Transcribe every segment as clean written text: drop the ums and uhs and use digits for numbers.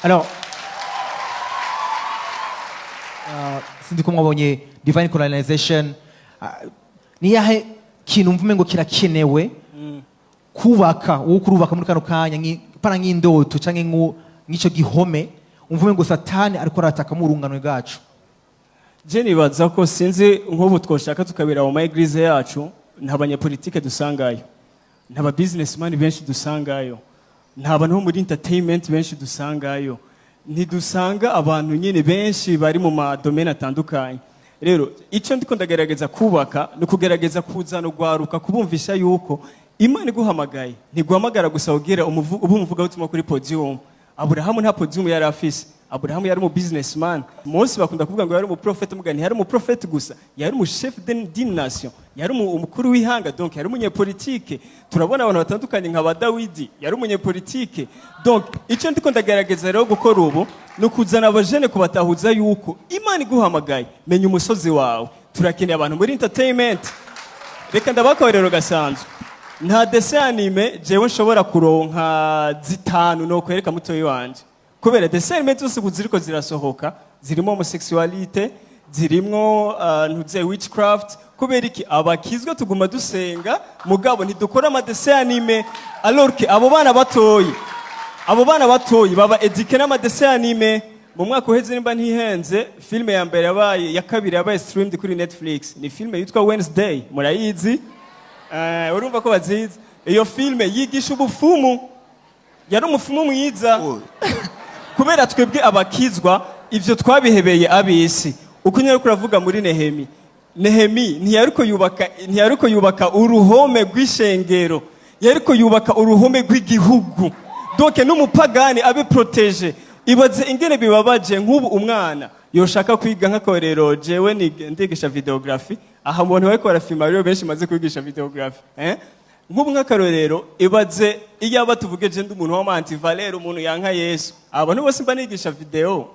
Alors, sinzi ko mwabonye divine colonization, ni yahe kintu mvume ngo kirakenewe kubaka wo kurubaka muri kano kanya para nk'indoto canke nk'ico gihome umvume ngo satani ariko arataka mu rungano rwacu. Je nibaza ko sinzi nk'ubu twoshaka tukabira mu eglise yacu nta banyapolitike dusangayo, nta businessman benshi dusangayo, nta bantu bo muri entertainment benshi dusangayo, ntidusanga abantu nyine benshi bari mu madomene atandukanye. Rero icyo ndiko ndagerageza kubaka no kugerageza kuzana ugwaruka kubumvisha yuko Imana iguhamagaye ntiguhamagara gusa ugira umuvuga utumwa kuri podium. Aburahamu nta podium yari afise. Aburahamu yari mu businessman. Mose bakunda kuvuga ngo yari mu prophet, mugani yari mu prophet gusa, yari mu chef d'une nation, yari umukuru w'ihanga, donc yari umunyepolitike. Turabona abantu batandukanye nka ba Dawidi yari umunyepolitike. Donc icyo ndiko ndagerageza rero gukora ubu no kuzana abajene kubatahuza yuko Imana iguhamagaye, menya umusozi wawe. Turakeneye abantu muri entertainment. Reka ndabakorero gasanzwe. Nta dessin anime jewe nshobora kuronka zitanu no kwereka mutoyi wanje. Kubera dessin anime zose buziriko zirasohoka, zirimo homosexualite, zirimo ntuze witchcraft. Kubera iki abakizwa tuguma dusenga mugabo ntidukora ama dessin anime, alors que abo bana batoyi baba eduke n'ama dessin anime. Mu mwaka uheze nimba ntihenze filme ya mbere yabaye ya kabiri yabaye streamed kuri Netflix ni filme yitwa Wednesday, murayizi? Urumva ko bazizi iyo filme yigisha ubufumu, yari umufumu mwiza. Kubera twebwe abakizwa ivyo twabihebeye abisi. Uko nyere kuravuga muri Nehemi ntiyariko yubaka uruhome rw'ishengero, yariko yubaka uruhome rw'igihugu. Donc n'umupagani abe protege. Ibaze ingene bibabaje nk'ubu umwana yoshaka kwiga nk'akorero jewe ndigisha videography, aha mbone bariko barafilma rero benshi maze kwigisha videography, nk'ubu nk'akarorero ibaze iyo batuvuge je ndi umuntu w'amanti Valero, umuntu yanka Yesu, abantu bose mba nigisha video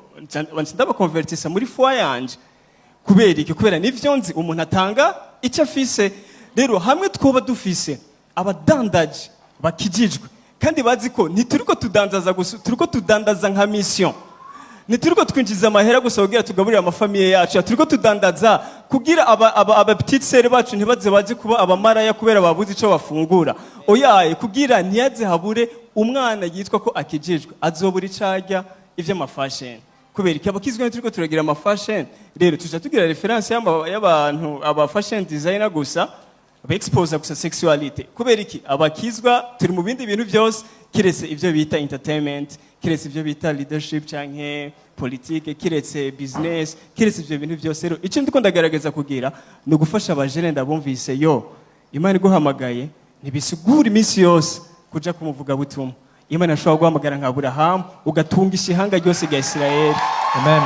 ndabakonvertisa muri foi yanje. Kubera iki? Kubera nivyo nzi umuntu atanga icyo afise. Rero hamwe twoba dufise abadandaji bakijijwe kandi bazi ko ntituriko tudandaza gusa, turiko tudandaza nka mission, ntituriko twinjiza amahera gusa kugira tugaburira amafamiye yacu, turiko tudandaza kugira aba petite sœur bacu ntibaze baje kuba abamaraya kubera babuze ico bafungura. Oyaye kugira ntiyaze habure umwana yitwa ko akijijwe azobura icarya ivy'amafashion. Kubera iki abakizwe turiko turagira amafashion, rero tuja tugira reference y'abantu aba fashion designer gusa expose gusa sexuality. Kubera iki abakizwa turi mu bindi bintu byose kiretse ivyo bita entertainment, kiretse ivyo bita leadership canke politique, kiretse business, kiretse ivyo bintu byose. Rero icyo ndiko ndagerageza kugira no gufasha abajene ndabumvise yo Imana iguhamagaye ntibisigura iminsi yose kuja kumuvuga butumwa. Imana ashobora guhamagara nka Aburahamu ugatunga ishihanga ryose rya Isirayeli. Amen.